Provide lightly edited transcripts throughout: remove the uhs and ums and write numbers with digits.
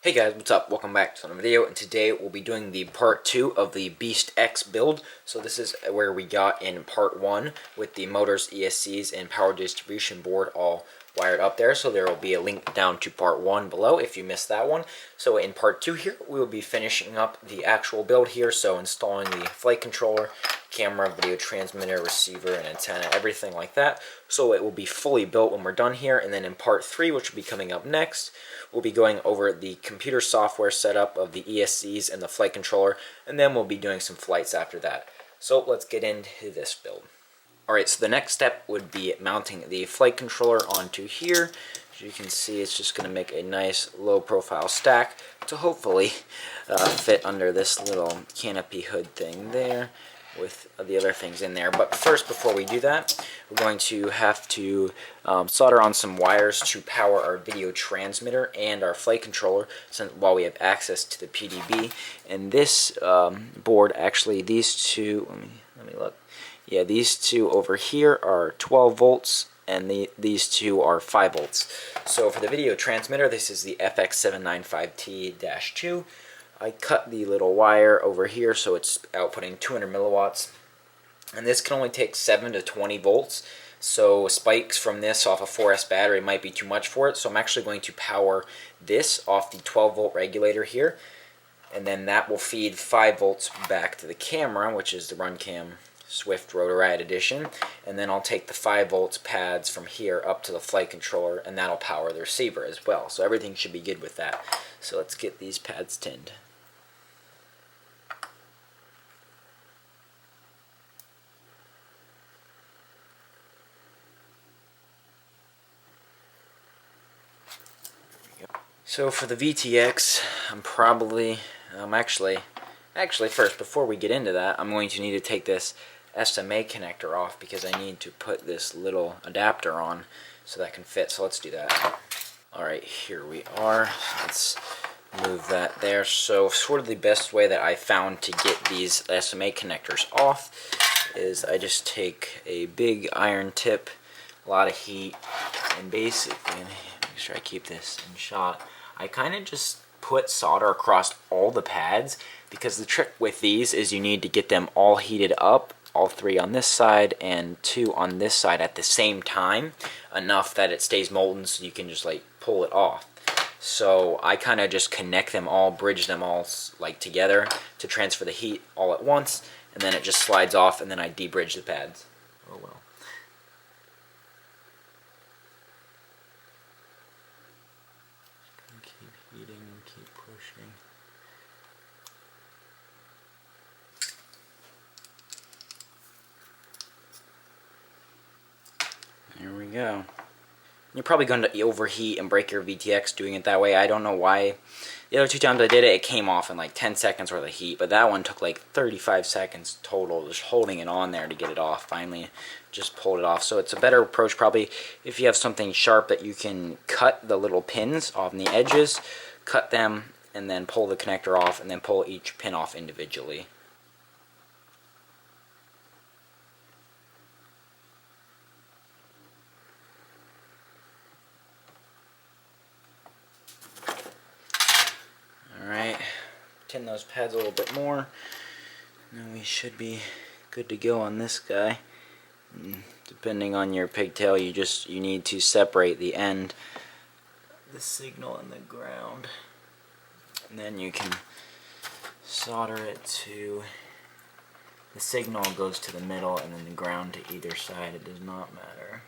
Hey guys, what's up? Welcome back to another video, and today we'll be doing the part 2 of the Beast X build. So this is where we got in part 1 with the motors, ESCs, and power distribution board all wired up there. So there will be a link down to part 1 below if you missed that one. So in part 2 here, we will be finishing up the actual build here. So installing the flight controller, camera, video transmitter, receiver, and antenna, everything like that. So it will be fully built when we're done here. And then in part 3, which will be coming up next, we'll be going over the computer software setup of the ESCs and the flight controller, and then we'll be doing some flights after that. So let's get into this build. Alright, so the next step would be mounting the flight controller onto here. As you can see, it's just going to make a nice low profile stack to hopefully fit under this little canopy hood thing there, with the other things in there. But first, before we do that, we're going to have to solder on some wires to power our video transmitter and our flight controller, while we have access to the PDB. And this board, actually, these two, let me look. Yeah, these two over here are 12 volts, and these two are 5 volts. So for the video transmitter, this is the FX795T-2. I cut the little wire over here so it's outputting 200 milliwatts, and this can only take 7 to 20 volts, so spikes from this off a 4S battery might be too much for it. So I'm actually going to power this off the 12 volt regulator here, and then that will feed 5 volts back to the camera, which is the RunCam Swift Rotoride Edition, and then I'll take the 5 volts pads from here up to the flight controller, and that'll power the receiver as well. So everything should be good with that. So let's get these pads tinned. So for the VTX, actually first, before we get into that, I'm going to need to take this SMA connector off because I need to put this little adapter on so that can fit. So let's do that. Alright, here we are. Let's move that there. So sort of the best way that I found to get these SMA connectors off is I just take a big iron tip, a lot of heat, and basically, make sure I keep this in shot, I kind of just put solder across all the pads, because the trick with these is you need to get them all heated up, all 3 on this side and 2 on this side at the same time, enough that it stays molten so you can just like pull it off. So I kind of just connect them all, bridge them all like together to transfer the heat all at once, and then it just slides off, and then I debridge the pads. Oh well. Keep heating and keep pushing. There we go. You're probably going to overheat and break your VTX doing it that way. I don't know why. The other 2 times I did it, it came off in like 10 seconds worth of heat, but that one took like 35 seconds total, just holding it on there to get it off. Finally, just pulled it off. So it's a better approach probably if you have something sharp that you can cut the little pins on the edges, cut them, and then pull the connector off, and then pull each pin off individually. Alright, tin those pads a little bit more, and then we should be good to go on this guy. And depending on your pigtail, you need to separate the end, the signal and the ground, and then you can solder it to, the signal goes to the middle and then the ground to either side. It does not matter.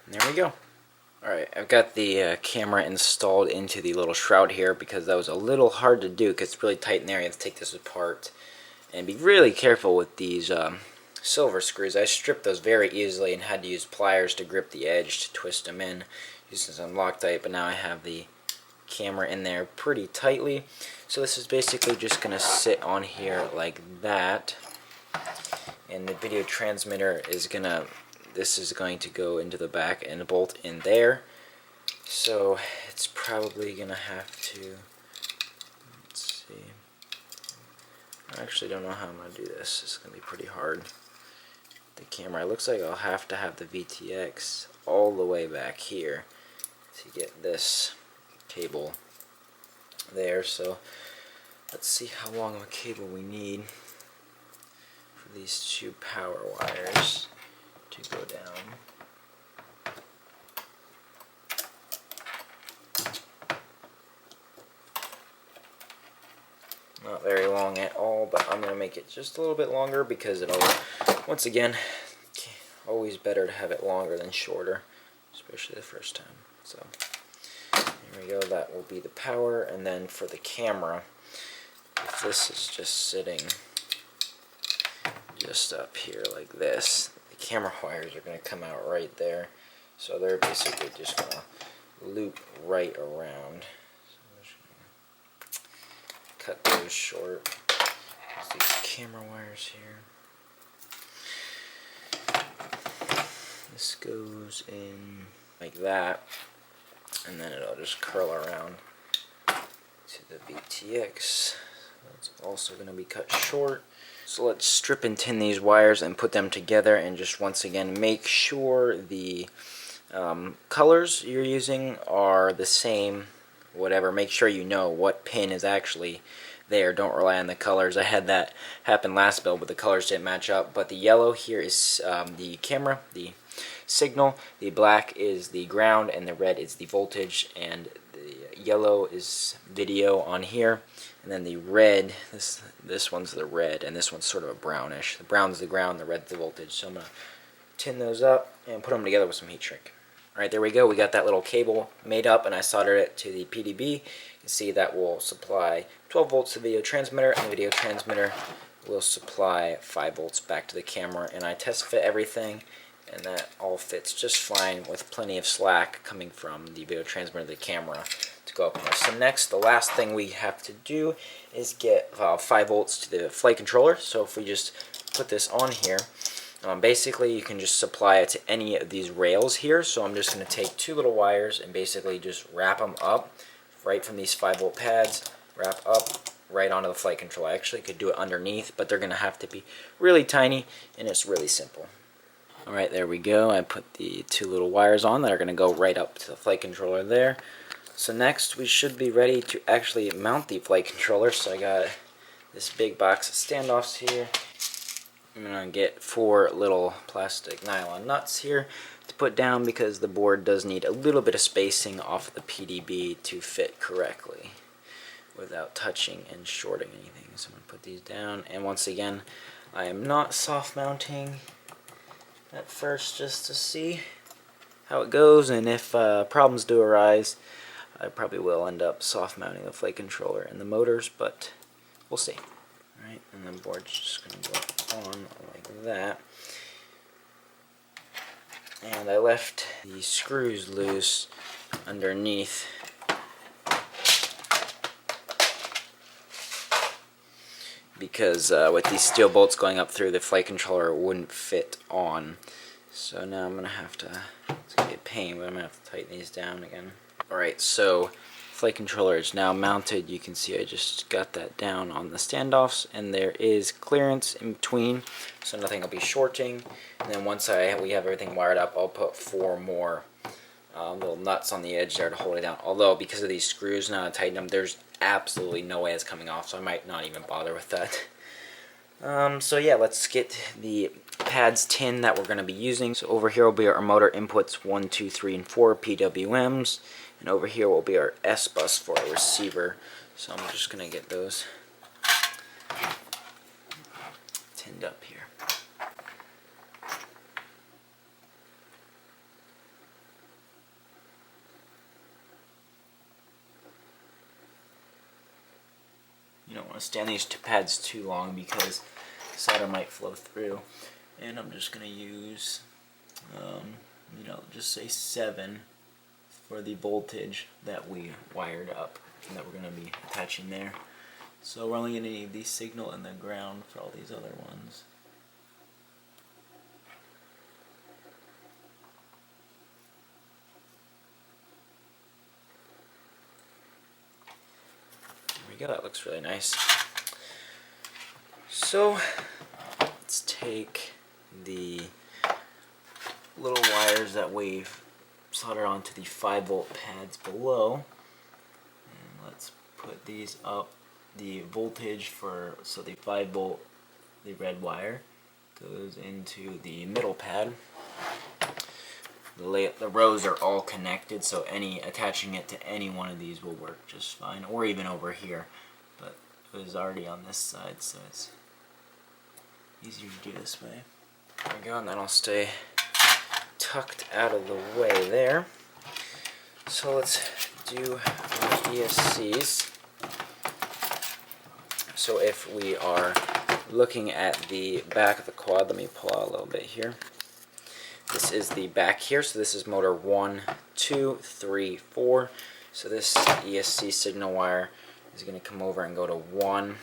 There we go. Alright, I've got the camera installed into the little shroud here because that was a little hard to do because it's really tight in there. You have to take this apart and be really careful with these silver screws. I stripped those very easily and had to use pliers to grip the edge to twist them in using some Loctite, but now I have the camera in there pretty tightly. So this is basically just going to sit on here like that, and the video transmitter is going to, this is going to go into the back and bolt in there. So it's probably going to have to, let's see, I actually don't know how I'm going to do this. It's going to be pretty hard. The camera, it looks like I'll have to have the VTX all the way back here to get this cable there. So let's see how long of a cable we need for these two power wires to go down. Not very long at all, but I'm going to make it just a little bit longer because it'll, once again, always better to have it longer than shorter, especially the first time. So here we go, that will be the power. And then for the camera, if this is just sitting just up here like this, the camera wires are going to come out right there. So they're basically just going to loop right around. Cut those short. There's these camera wires here. This goes in like that, and then it'll just curl around to the VTX. That's also going to be cut short. So let's strip and tin these wires and put them together, and just once again make sure the colors you're using are the same. Whatever, make sure you know what pin is actually there. Don't rely on the colors. I had that happen last build, but the colors didn't match up. But the yellow here is the camera, the signal, the black is the ground, and the red is the voltage, and the yellow is video on here, and then the red, this one's the red, and this one's sort of a brownish. The brown's the ground, the red's the voltage. So I'm going to tin those up and put them together with some heat shrink. Alright, there we go. We got that little cable made up, and I soldered it to the PDB. You can see that will supply 12 volts to the video transmitter, and the video transmitter will supply 5 volts back to the camera. And I test fit everything, and that all fits just fine with plenty of slack coming from the video transmitter to the camera to go up there. So next, the last thing we have to do is get 5 volts to the flight controller. So if we just put this on here, basically you can just supply it to any of these rails here. So I'm just going to take 2 little wires and basically just wrap them up right from these 5 volt pads, wrap up right onto the flight controller. I actually could do it underneath, but they're going to have to be really tiny, and it's really simple. Alright, there we go. I put the 2 little wires on that are going to go right up to the flight controller there. So next we should be ready to actually mount the flight controller. So I got this big box of standoffs here. I'm going to get 4 little plastic nylon nuts here to put down because the board does need a little bit of spacing off the PDB to fit correctly without touching and shorting anything. So I'm going to put these down, and once again, I am not soft mounting at first, just to see how it goes, and if problems do arise, I probably will end up soft mounting the flight controller and the motors, but we'll see. Alright, and the board's just going to go on like that. And I left the screws loose underneath because with these steel bolts going up through the flight controller, it wouldn't fit on. So now I'm going to have to, it's going to be a pain, but I'm going to have to tighten these down again. Alright, so flight controller is now mounted. You can see I just got that down on the standoffs, and there is clearance in between, so nothing will be shorting. And then once we have everything wired up, I'll put 4 more little nuts on the edge there to hold it down. Although because of these screws now to tighten them, there's absolutely no way it's coming off, so I might not even bother with that. So yeah, let's get the pads tin that we're going to be using. So over here will be our motor inputs 1, 2, 3, and 4 PWMs, and over here will be our S bus for our receiver. So I'm just going to get those tinned up here. You don't want to stand these pads too long because solder might flow through. And I'm just going to use, just say 7 for the voltage that we wired up and that we're going to be attaching there. So we're only going to need the signal and the ground for all these other ones. There we go, that looks really nice. So let's take the little wires that we've soldered onto the 5-volt pads below, and let's put these up. The voltage for, so the 5-volt, the red wire, goes into the middle pad. The rows are all connected, so attaching it to any one of these will work just fine, or even over here. But it was already on this side, so it's easier to do this way. There we go, and that'll stay tucked out of the way there. So let's do our ESCs. So if we are looking at the back of the quad, let me pull out a little bit here. This is the back here, so this is motor 1, 2, 3, 4. So this ESC signal wire is going to come over and go to 1.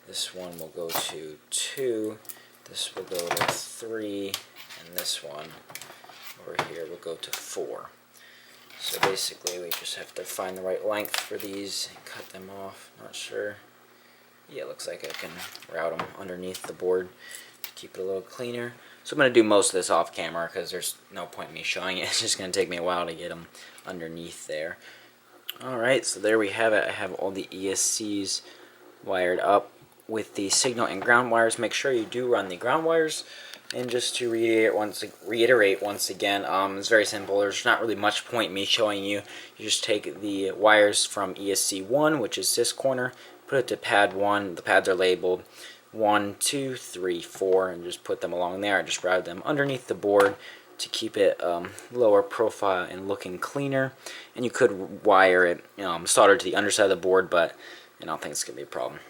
This one will go to 2. This will go to 3. And this one over here will go to 4. So basically we just have to find the right length for these and cut them off. Not sure. Yeah, it looks like I can route them underneath the board to keep it a little cleaner. So I'm going to do most of this off camera because there's no point in me showing it. It's just going to take me a while to get them underneath there. Alright, so there we have it. I have all the ESCs wired up with the signal and ground wires. Make sure you do run the ground wires. And just to reiterate once again, it's very simple. There's not really much point in me showing you. You just take the wires from ESC 1, which is this corner, put it to pad 1. The pads are labeled 1, 2, 3, 4, and just put them along there. I just route them underneath the board to keep it lower profile and looking cleaner. And you could wire it, solder to the underside of the board, but I don't think it's going to be a problem.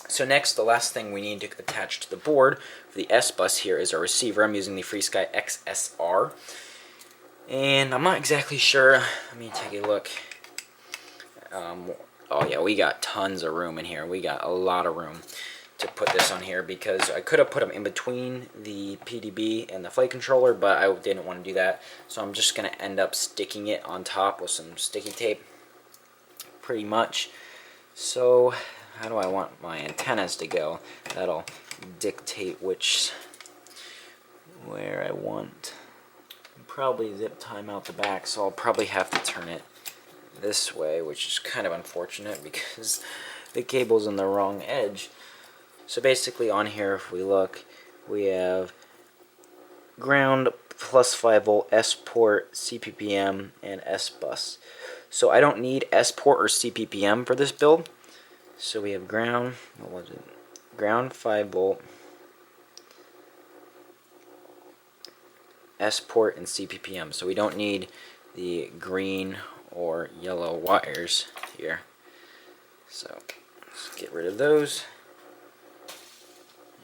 So next, the last thing we need to attach to the board for the S-bus here is our receiver. I'm using the FreeSky XSR. And I'm not exactly sure. Let me take a look. Oh yeah, we got tons of room in here. We got a lot of room to put this on here because I could have put them in between the PDB and the flight controller, but I didn't want to do that. So I'm just going to end up sticking it on top with some sticky tape, pretty much. So how do I want my antennas to go? That'll dictate where I want. Probably zip time out the back, so I'll probably have to turn it this way, which is kind of unfortunate because the cable's on the wrong edge. So basically on here, if we look, we have ground plus 5-volt S port, CPPM, and S bus. So I don't need S port or CPPM for this build. So we have ground, what was it? Ground 5-volt, S port, and CPPM. So we don't need the green or yellow wires here. So let's get rid of those.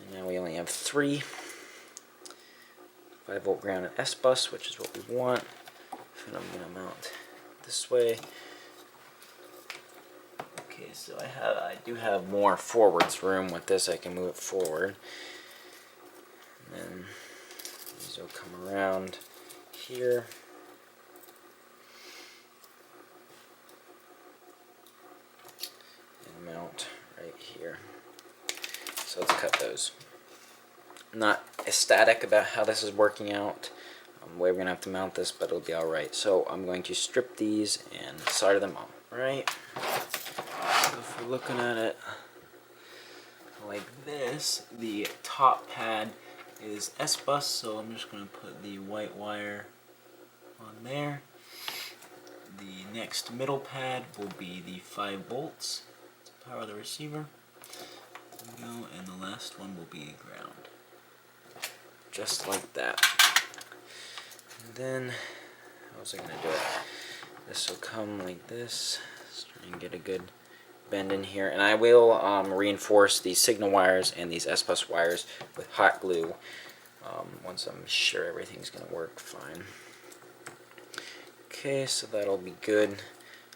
And now we only have 3 5-volt ground and S bus, which is what we want. And I'm going to mount this way. Okay, so I do have more forwards room with this. I can move it forward. And then these will come around here. And mount right here. So let's cut those. I'm not ecstatic about how this is working out. The way we're going to have to mount this, but it'll be alright. So I'm going to strip these and solder them on. Alright? So if we're looking at it like this, the top pad is S-bus, so I'm just going to put the white wire on there. The next middle pad will be the 5 volts to power the receiver. There we go, and the last one will be ground. Just like that. And then, how was I going to do it? This will come like this. Let's try and get a good bend in here. And I will reinforce these signal wires and these S-bus wires with hot glue once I'm sure everything's going to work fine. Okay, so that'll be good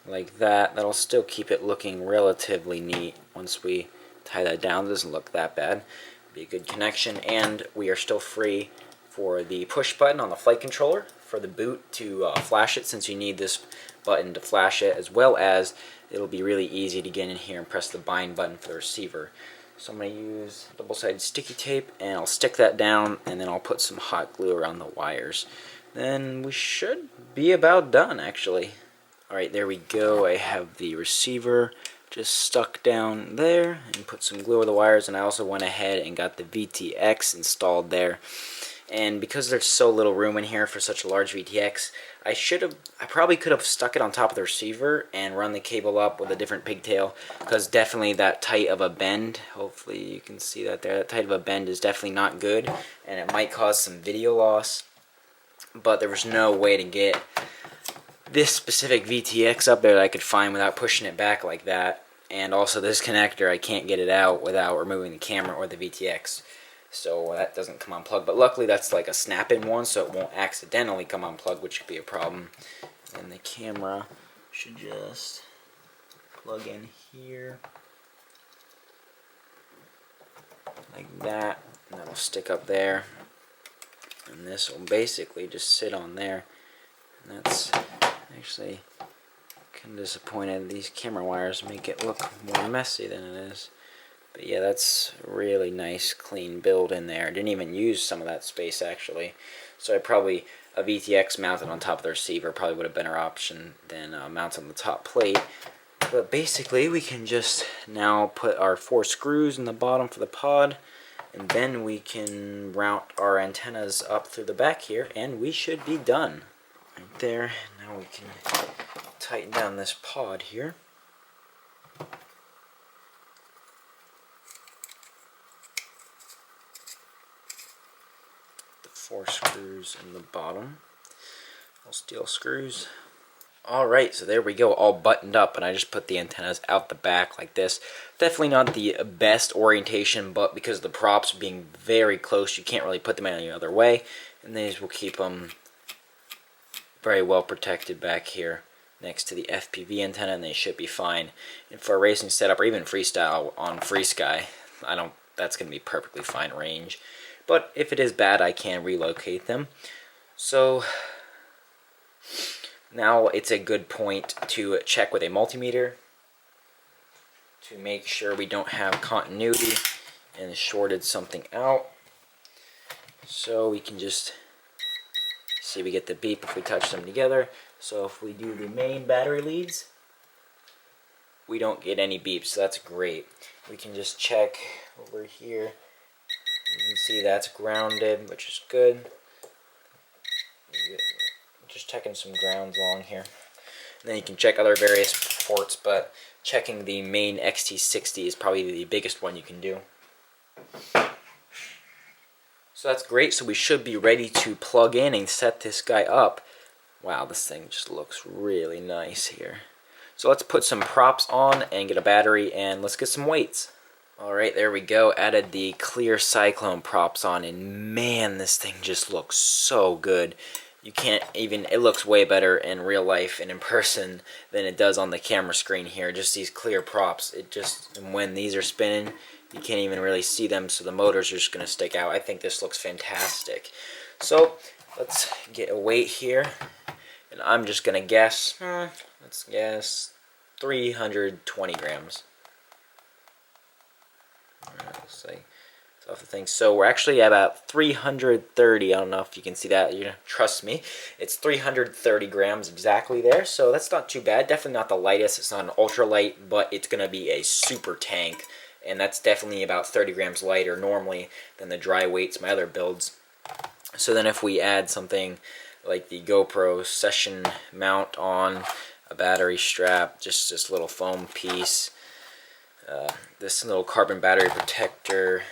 like that. That'll still keep it looking relatively neat once we tie that down. It doesn't look that bad. Be a good connection, and we are still free for the push button on the flight controller for the boot to flash it, since you need this button to flash it, as well as it'll be really easy to get in here and press the bind button for the receiver. So I'm going to use double-sided sticky tape, and I'll stick that down, and then I'll put some hot glue around the wires. Then we should be about done, actually. Alright, there we go. I have the receiver just stuck down there, and put some glue over the wires, and I also went ahead and got the VTX installed there. And because there's so little room in here for such a large VTX, I probably could have stuck it on top of the receiver and run the cable up with a different pigtail, because definitely that tight of a bend, hopefully you can see that there, that tight of a bend is definitely not good, and it might cause some video loss. But there was no way to get this specific VTX up there that I could find without pushing it back like that. And also this connector, I can't get it out without removing the camera or the VTX. So that doesn't come unplugged, but luckily that's like a snap-in one, so it won't accidentally come unplugged, which could be a problem. And the camera should just plug in here, like that, and that'll stick up there. And this will basically just sit on there. And that's actually kind of disappointed. These camera wires make it look more messy than it is. But yeah, that's a really nice clean build in there. I didn't even use some of that space actually. So a VTX mounted on top of the receiver probably would have been our option than mounted on the top plate. But basically we can just now put our 4 screws in the bottom for the pod, and then we can mount our antennas up through the back here, and we should be done. Right there. Now we can tighten down this pod here. The 4 screws in the bottom, all steel screws. Alright, so there we go, all buttoned up, and I just put the antennas out the back like this. Definitely not the best orientation, but because the props being very close, you can't really put them any other way, and these will keep them very well protected back here next to the FPV antenna, and they should be fine. And for a racing setup, or even freestyle on FreeSky, that's going to be perfectly fine range. But if it is bad, I can relocate them. So now it's a good point to check with a multimeter to make sure we don't have continuity and shorted something out. So we can just see we get the beep if we touch them together. So if we do the main battery leads, we don't get any beeps, so that's great. We can just check over here. You can see that's grounded, which is good. Just checking some grounds along here. And then you can check other various ports, but checking the main XT60 is probably the biggest one you can do. So that's great, so we should be ready to plug in and set this guy up. Wow, this thing just looks really nice here. So let's put some props on and get a battery, and let's get some weights. Alright, there we go. Added the clear Cyclone props on, and man, this thing just looks so good. You can't even, it looks way better in real life and in person than it does on the camera screen here. Just these clear props, and when these are spinning, you can't even really see them, so the motors are just going to stick out. I think this looks fantastic. So let's get a weight here, and I'm just going to guess, let's guess 320 grams. Alright, let's see. Off the thing. So we're actually at about 330. I don't know if you can see that. You know, trust me, it's 330 grams exactly there. So that's not too bad. Definitely not the lightest. It's not an ultra light, but it's gonna be a super tank, and that's definitely about 30 grams lighter normally than the dry weights my other builds. So then if we add something like the GoPro session mount on, a battery strap, just this little foam piece, this little carbon battery protector,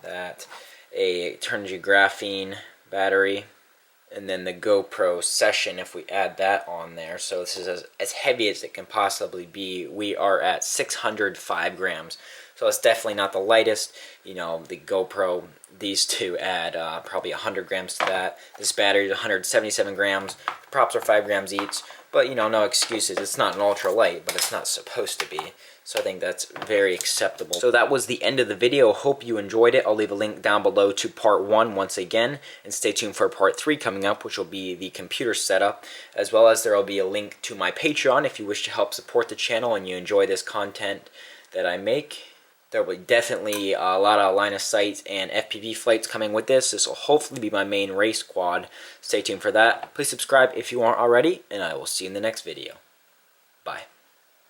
that a Turnigy graphene battery, and then the GoPro session, if we add that on there. So this is as heavy as it can possibly be. We are at 605 grams. So it's definitely not the lightest. You know, the GoPro, these two add probably 100 grams to that. This battery is 177 grams. The props are 5 grams each. But, you know, no excuses. It's not an ultra light, but it's not supposed to be. So I think that's very acceptable. So that was the end of the video. Hope you enjoyed it. I'll leave a link down below to part 1 once again. And stay tuned for part 3 coming up, which will be the computer setup. As well as there will be a link to my Patreon if you wish to help support the channel and you enjoy this content that I make. There will be definitely a lot of line of sight and FPV flights coming with this. This will hopefully be my main race quad. Stay tuned for that. Please subscribe if you aren't already, and I will see you in the next video. Bye.